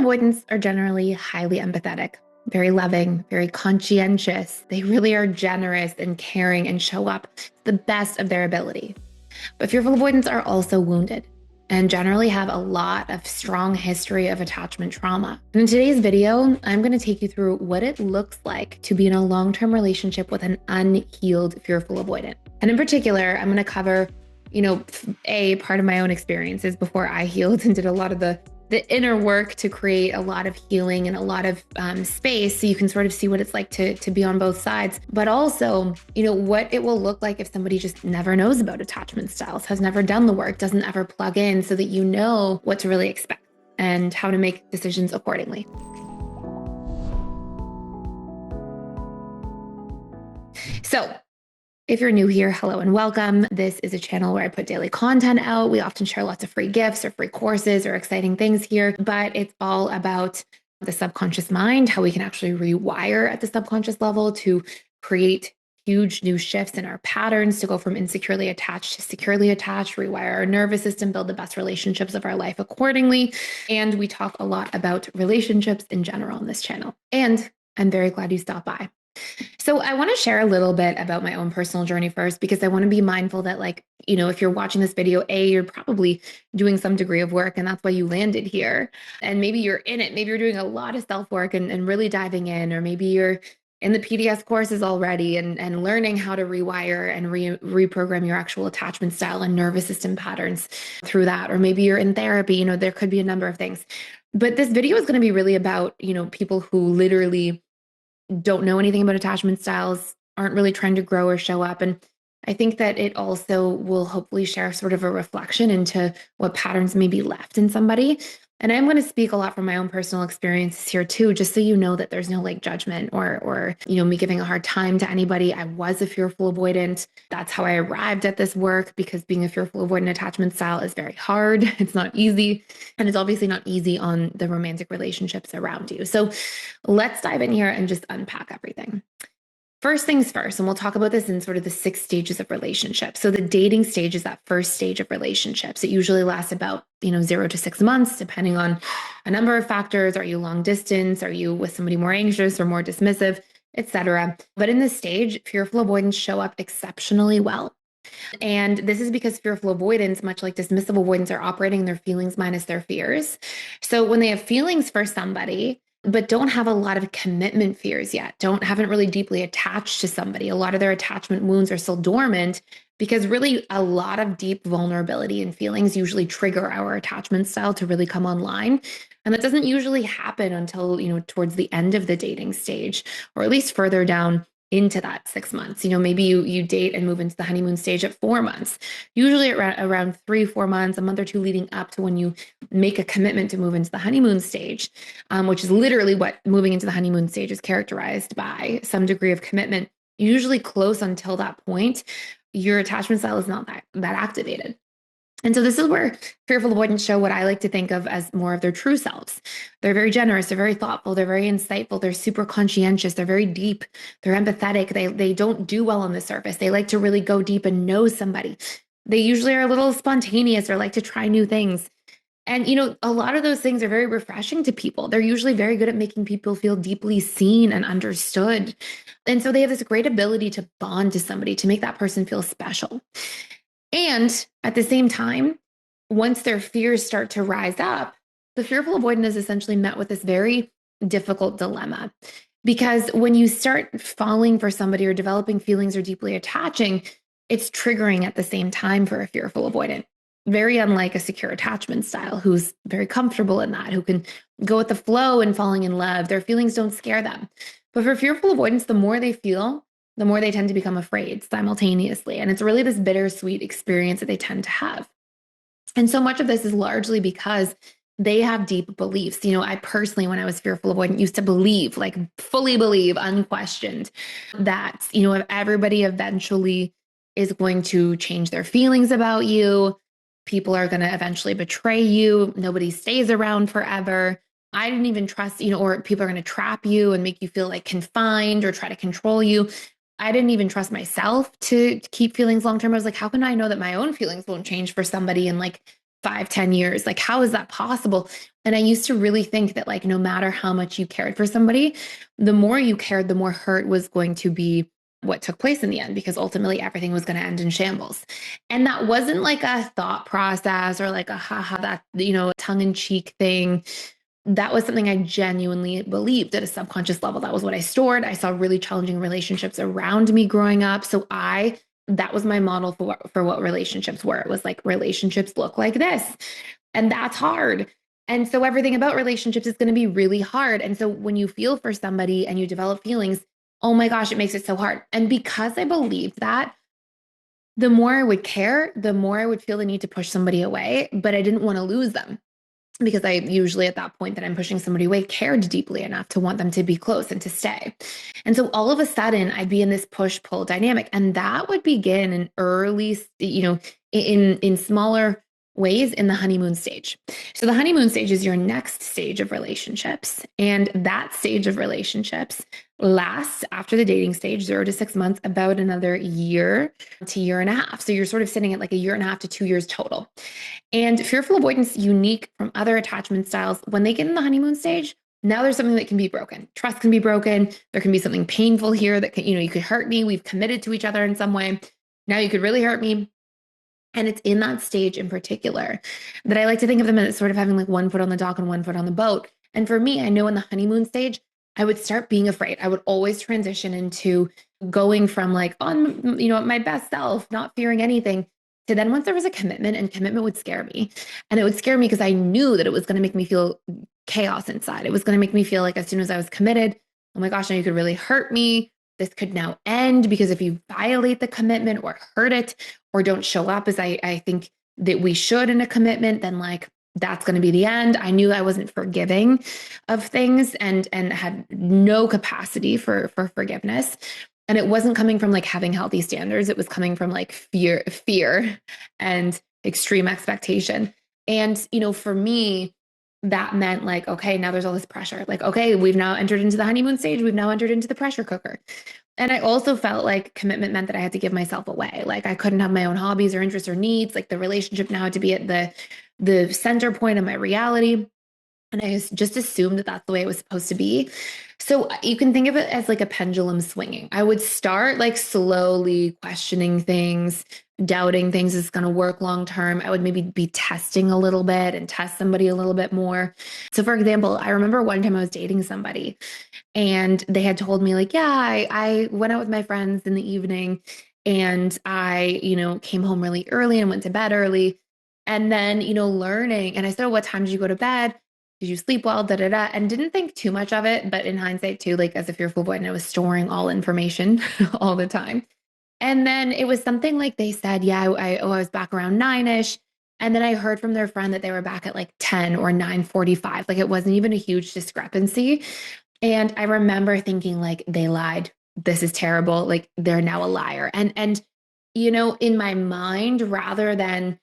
avoidants are generally highly empathetic, very loving, very conscientious. They really are generous and caring and show up to the best of their ability. But fearful avoidants are also wounded and generally have a lot of strong history of attachment trauma. And in today's video, I'm going to take you through what it looks like to be in a long-term relationship with an unhealed fearful avoidant. And in particular, I'm going to cover, part of my own experiences before I healed and did a lot of the inner work to create a lot of healing and a lot of space so you can sort of see what it's like to be on both sides. But also, what it will look like if somebody just never knows about attachment styles, has never done the work, doesn't ever plug in, so that you know what to really expect and how to make decisions accordingly. So, if you're new here, hello and welcome. This is a channel where I put daily content out. We often share lots of free gifts or free courses or exciting things here, but it's all about the subconscious mind, how we can actually rewire at the subconscious level to create huge new shifts in our patterns, to go from insecurely attached to securely attached, rewire our nervous system, build the best relationships of our life accordingly. And we talk a lot about relationships in general on this channel. And I'm very glad you stopped by. So I want to share a little bit about my own personal journey first, because I want to be mindful that, if you're watching this video, you're probably doing some degree of work, and that's why you landed here. And maybe you're in it. Maybe you're doing a lot of self-work and really diving in, or maybe you're in the PDS courses already and learning how to rewire and reprogram your actual attachment style and nervous system patterns through that. Or maybe you're in therapy, there could be a number of things. But this video is going to be really about, people who literally don't know anything about attachment styles, aren't really trying to grow or show up. And I think that it also will hopefully share sort of a reflection into what patterns may be left in somebody. And I'm going to speak a lot from my own personal experiences here too, just so you know that there's no judgment or me giving a hard time to anybody. I was a fearful avoidant. That's how I arrived at this work, because being a fearful avoidant attachment style is very hard. It's not easy. And it's obviously not easy on the romantic relationships around you. So let's dive in here and just unpack everything. First things first, and we'll talk about this in sort of the 6 stages of relationships. So the dating stage is that first stage of relationships. It usually lasts about, 0 to 6 months, depending on a number of factors. Are you long distance? Are you with somebody more anxious or more dismissive, etc.? But in this stage, fearful avoidants show up exceptionally well. And this is because fearful avoidants, much like dismissive avoidants, are operating their feelings minus their fears. So when they have feelings for somebody, but don't have a lot of commitment fears yet, haven't really deeply attached to somebody, a lot of their attachment wounds are still dormant, because really a lot of deep vulnerability and feelings usually trigger our attachment style to really come online. And that doesn't usually happen until, towards the end of the dating stage, or at least further down into that 6 months. Maybe you date and move into the honeymoon stage at 4 months, usually around 3-4 months, a month or two leading up to when you make a commitment to move into the honeymoon stage, which is literally what moving into the honeymoon stage is characterized by: some degree of commitment. Usually close until that point, your attachment style is not that activated. And so this is where fearful avoidants show what I like to think of as more of their true selves. They're very generous, they're very thoughtful, they're very insightful, they're super conscientious, they're very deep, they're empathetic, they don't do well on the surface. They like to really go deep and know somebody. They usually are a little spontaneous or like to try new things. And, a lot of those things are very refreshing to people. They're usually very good at making people feel deeply seen and understood. And so they have this great ability to bond to somebody, to make that person feel special. And at the same time, once their fears start to rise up, the fearful avoidant is essentially met with this very difficult dilemma. Because when you start falling for somebody or developing feelings or deeply attaching, it's triggering at the same time for a fearful avoidant. Very unlike a secure attachment style, who's very comfortable in that, who can go with the flow and falling in love. Their feelings don't scare them. But for fearful avoidants, the more they feel, the more they tend to become afraid simultaneously. And it's really this bittersweet experience that they tend to have. And so much of this is largely because they have deep beliefs. I personally, when I was fearful avoidant, used to believe, fully believe, unquestioned, that, everybody eventually is going to change their feelings about you. People are going to eventually betray you. Nobody stays around forever. I didn't even trust, or people are going to trap you and make you feel confined or try to control you. I didn't even trust myself to keep feelings long-term. I was like, how can I know that my own feelings won't change for somebody in 5, 10 years. Like, how is that possible? And I used to really think that, like, no matter how much you cared for somebody, the more you cared, the more hurt was going to be what took place in the end, because ultimately everything was going to end in shambles. And that wasn't like a thought process or like a haha, that, tongue in cheek thing. That was something I genuinely believed at a subconscious level. That was what I stored. I saw really challenging relationships around me growing up. So that was my model for what relationships were. It was like, relationships look like this. And that's hard. And so everything about relationships is going to be really hard. And so when you feel for somebody and you develop feelings, oh my gosh, it makes it so hard. And because I believed that, the more I would care, the more I would feel the need to push somebody away, but I didn't want to lose them, because I usually, at that point that I'm pushing somebody away, cared deeply enough to want them to be close and to stay. And so all of a sudden I'd be in this push pull dynamic, and that would begin in early, in smaller ways in the honeymoon stage. So the honeymoon stage is your next stage of relationships. And that stage of relationships lasts, after the dating stage, 0 to 6 months, about another year to year and a half. So you're sort of sitting at like a year and a half to 2 years total. And fearful avoidance, unique from other attachment styles, when they get in the honeymoon stage, now there's something that can be broken. Trust can be broken. There can be something painful here that can, you could hurt me. We've committed to each other in some way. Now you could really hurt me. And it's in that stage in particular that I like to think of them as sort of having like one foot on the dock and one foot on the boat. And for me, I know in the honeymoon stage, I would start being afraid. I would always transition into going from like on, my best self, not fearing anything, to then once there was a commitment, and commitment would scare me. And it would scare me because I knew that it was going to make me feel chaos inside. It was going to make me feel like as soon as I was committed, oh my gosh, now you could really hurt me. This could now end, because if you violate the commitment or hurt it or don't show up as I think that we should in a commitment, then like that's going to be the end. I knew I wasn't forgiving of things, and had no capacity for forgiveness. And it wasn't coming from like having healthy standards. It was coming from like fear and extreme expectation. And, for me, that meant like, okay, now there's all this pressure. Like, okay, we've now entered into the honeymoon stage. We've now entered into the pressure cooker. And I also felt like commitment meant that I had to give myself away. Like I couldn't have my own hobbies or interests or needs. Like the relationship now had to be at the center point of my reality. And I just assumed that that's the way it was supposed to be. So you can think of it as like a pendulum swinging. I would start like slowly questioning things, doubting things is going to work long term. I would maybe be testing a little bit and test somebody a little bit more. So for example, I remember one time I was dating somebody, and they had told me like, yeah, I went out with my friends in the evening, and I, came home really early and went to bed early. And then, learning, and I said, oh, what time did you go to bed? Did you sleep well? Da da da. And didn't think too much of it. But in hindsight, too, like as a fearful avoidant, I was storing all information all the time. And then it was something like they said, yeah, I was back around 9ish. And then I heard from their friend that they were back at like 10 or 9:45. Like it wasn't even a huge discrepancy. And I remember thinking like, they lied. This is terrible. Like they're now a liar. And in my mind, rather than,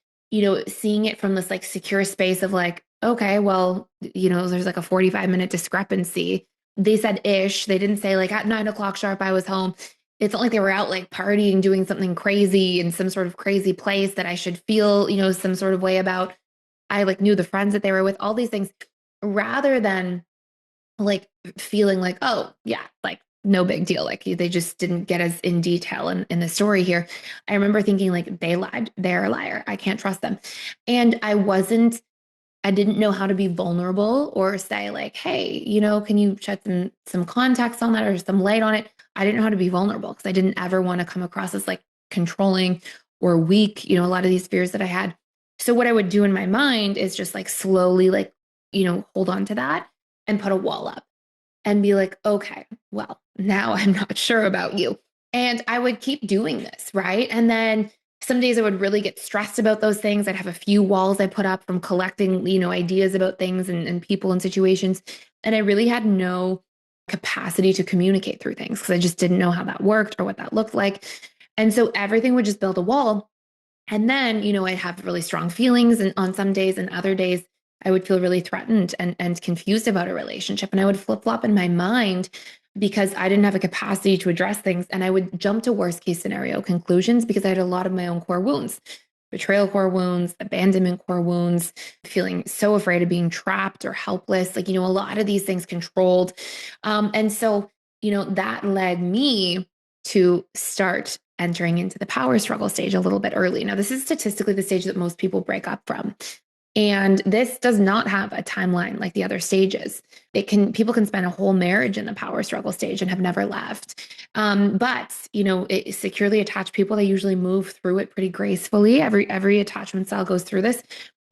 seeing it from this like secure space of like, okay, well, there's like a 45-minute discrepancy. They said ish. They didn't say like at 9 o'clock sharp, I was home. It's not like they were out like partying, doing something crazy in some sort of crazy place that I should feel, some sort of way about. I like knew the friends that they were with, all these things, rather than like feeling like, oh yeah, like no big deal. Like they just didn't get as in detail in the story here. I remember thinking like, they lied. They're a liar. I can't trust them. And I didn't know how to be vulnerable or say like, hey, can you shed some context on that or some light on it? I didn't know how to be vulnerable because I didn't ever want to come across as like controlling or weak, a lot of these fears that I had. So what I would do in my mind is just like slowly like, hold on to that and put a wall up and be like, okay, well, now I'm not sure about you. And I would keep doing this, right? And then some days I would really get stressed about those things. I'd have a few walls I put up from collecting, ideas about things and people and situations. And I really had no capacity to communicate through things because I just didn't know how that worked or what that looked like. And so everything would just build a wall. And then, I'd have really strong feelings and on some days, and other days I would feel really threatened and confused about a relationship. And I would flip flop in my mind because I didn't have a capacity to address things. And I would jump to worst case scenario conclusions because I had a lot of my own core wounds. betrayal core wounds, abandonment core wounds, feeling so afraid of being trapped or helpless. Like, a lot of these things controlled. And so, that led me to start entering into the power struggle stage a little bit early. Now, this is statistically the stage that most people break up from. And this does not have a timeline like the other stages. People can spend a whole marriage in the power struggle stage and have never left. But securely attached people, they usually move through it pretty gracefully. Every attachment style goes through this.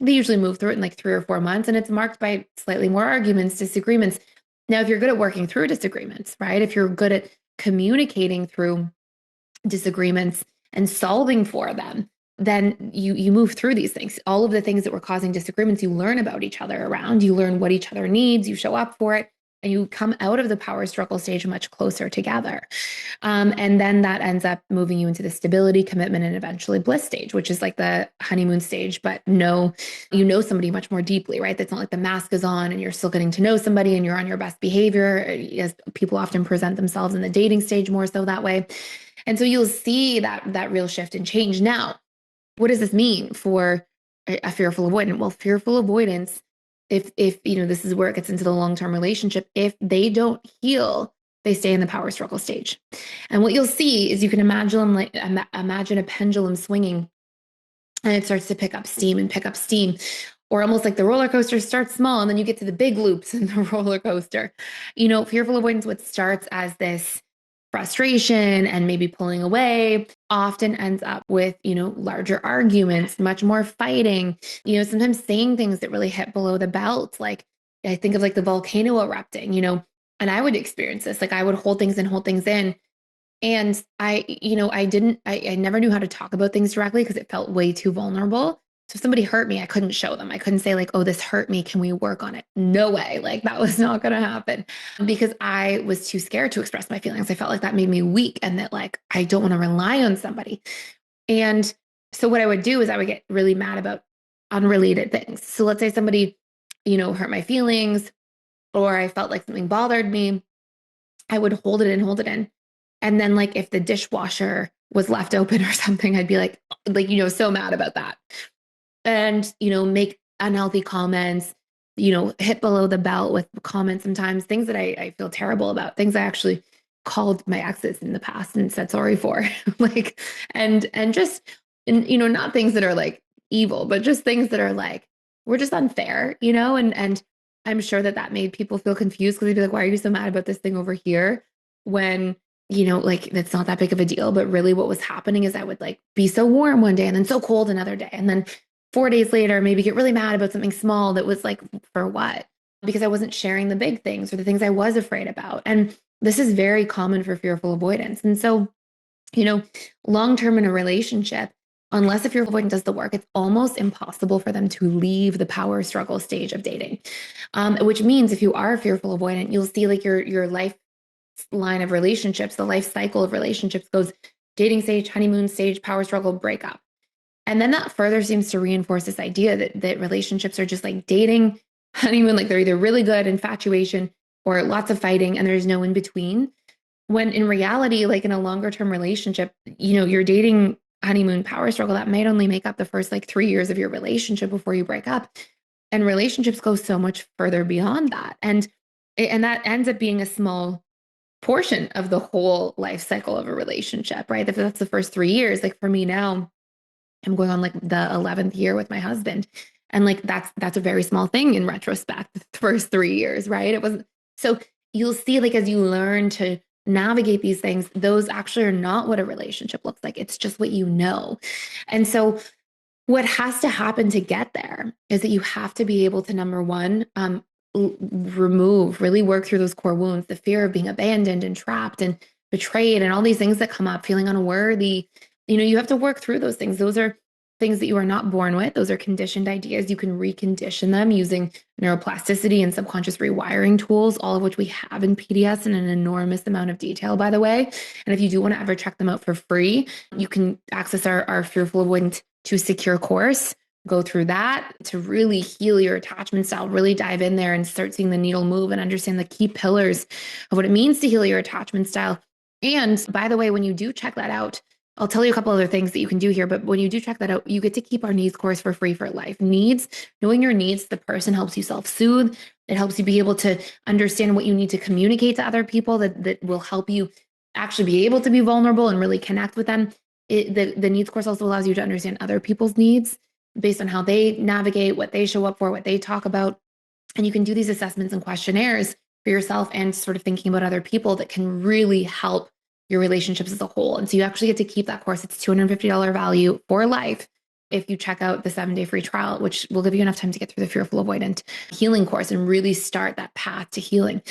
They usually move through it in like 3 or 4 months, and it's marked by slightly more arguments, disagreements. Now, if you're good at working through disagreements, right? If you're good at communicating through disagreements and solving for them, then you move through these things. All of the things that were causing disagreements, you learn about each other around, you learn what each other needs, you show up for it, and you come out of the power struggle stage much closer together. And then that ends up moving you into the stability, commitment, and eventually bliss stage, which is like the honeymoon stage, but no, somebody much more deeply, right? That's not like the mask is on and you're still getting to know somebody and you're on your best behavior, as people often present themselves in the dating stage more so that way. And so you'll see that real shift and change. Now, what does this mean for a fearful avoidant? Well, fearful avoidance, if this is where it gets into the long-term relationship, if they don't heal, they stay in the power struggle stage. And what you'll see is you can imagine a pendulum swinging, and it starts to pick up steam, or almost like the roller coaster starts small and then you get to the big loops in the roller coaster. Fearful avoidance, what starts as this frustration and maybe pulling away, often ends up with, larger arguments, much more fighting, sometimes saying things that really hit below the belt. Like I think of like the volcano erupting, and I would experience this. Like I would hold things in. And I never knew how to talk about things directly because it felt way too vulnerable. So if somebody hurt me, I couldn't show them. I couldn't say like, oh, this hurt me. Can we work on it? No way. Like that was not going to happen because I was too scared to express my feelings. I felt like that made me weak and that like, I don't want to rely on somebody. And so what I would do is I would get really mad about unrelated things. So let's say somebody, hurt my feelings or I felt like something bothered me. I would hold it in. And then like if the dishwasher was left open or something, I'd be like, so mad about that. And, make unhealthy comments, hit below the belt with comments sometimes, things that I feel terrible about, things I actually called my exes in the past and said sorry for. Like, and just, and, not things that are like evil, but just things that are like, we're just unfair, and I'm sure that made people feel confused because they'd be like, why are you so mad about this thing over here? When like it's not that big of a deal. But really what was happening is I would like be so warm one day and then so cold another day. And then 4 days later, maybe get really mad about something small that was like, for what? Because I wasn't sharing the big things or the things I was afraid about. And this is very common for fearful avoidance. And so, long-term in a relationship, unless if fearful avoidant does the work, it's almost impossible for them to leave the power struggle stage of dating. Which means if you are a fearful avoidant, you'll see like your life line of relationships, the life cycle of relationships goes dating stage, honeymoon stage, power struggle, breakup. And then that further seems to reinforce this idea that relationships are just like dating, honeymoon, like they're either really good, infatuation, or lots of fighting, and there's no in between. When in reality, like in a longer term relationship, you're dating, honeymoon, power struggle, that might only make up the first like 3 years of your relationship before you break up. And relationships go so much further beyond that. And that ends up being a small portion of the whole life cycle of a relationship, right? If that's the first 3 years, like for me now, I'm going on like the 11th year with my husband. And like that's a very small thing in retrospect, the first 3 years, right? It wasn't. So you'll see like as you learn to navigate these things, those actually are not what a relationship looks like. It's just what you know. And so what has to happen to get there is that you have to be able to, number one, really work through those core wounds, the fear of being abandoned and trapped and betrayed and all these things that come up, feeling unworthy. You have to work through those things. Those are things that you are not born with. Those are conditioned ideas. You can recondition them using neuroplasticity and subconscious rewiring tools, all of which we have in PDS in an enormous amount of detail, by the way. And if you do want to ever check them out for free, you can access our Fearful Avoidant to Secure course. Go through that to really heal your attachment style, really dive in there and start seeing the needle move and understand the key pillars of what it means to heal your attachment style. And by the way, when you do check that out, I'll tell you a couple other things that you can do here, but when you do check that out, you get to keep our needs course for free for life. Needs, knowing your needs, the person helps you self-soothe. It helps you be able to understand what you need to communicate to other people that will help you actually be able to be vulnerable and really connect with them. The needs course also allows you to understand other people's needs based on how they navigate, what they show up for, what they talk about. And you can do these assessments and questionnaires for yourself and sort of thinking about other people that can really help your relationships as a whole. And so you actually get to keep that course. It's $250 value for life if you check out the 7-day free trial, which will give you enough time to get through the Fearful Avoidant healing course and really start that path to healing.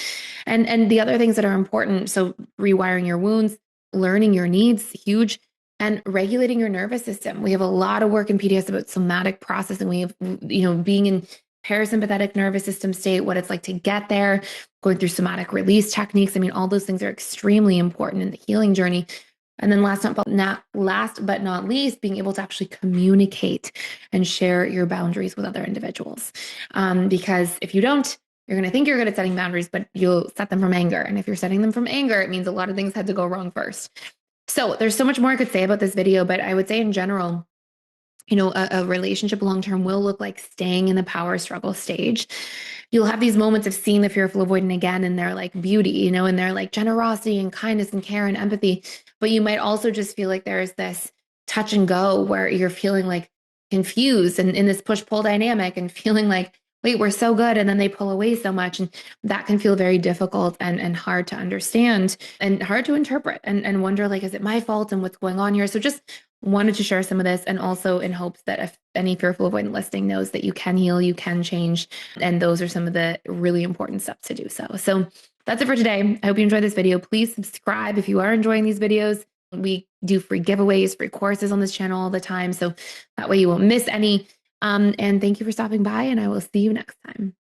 And the other things that are important, so rewiring your wounds, learning your needs, huge, and regulating your nervous system. We have a lot of work in PDS about somatic processing. We have, being in parasympathetic nervous system state, what it's like to get there, going through somatic release techniques. I mean, all those things are extremely important in the healing journey. And then last but not least, being able to actually communicate and share your boundaries with other individuals. Because if you don't, you're going to think you're good at setting boundaries, but you'll set them from anger. And if you're setting them from anger, it means a lot of things had to go wrong first. So there's so much more I could say about this video, but I would say in general, a relationship long-term will look like staying in the power struggle stage. You'll have these moments of seeing the fearful avoidant again and their like beauty, and their like generosity and kindness and care and empathy. But you might also just feel like there's this touch and go where you're feeling like confused and in this push-pull dynamic and feeling like, wait, we're so good. And then they pull away so much. And that can feel very difficult and hard to understand and hard to interpret and wonder, like, is it my fault and what's going on here? So just wanted to share some of this, and also in hopes that if any fearful avoidant listening knows that you can heal, you can change. And those are some of the really important steps to do so. So that's it for today. I hope you enjoyed this video. Please subscribe if you are enjoying these videos. We do free giveaways, free courses on this channel all the time. So that way you won't miss any. And thank you for stopping by, and I will see you next time.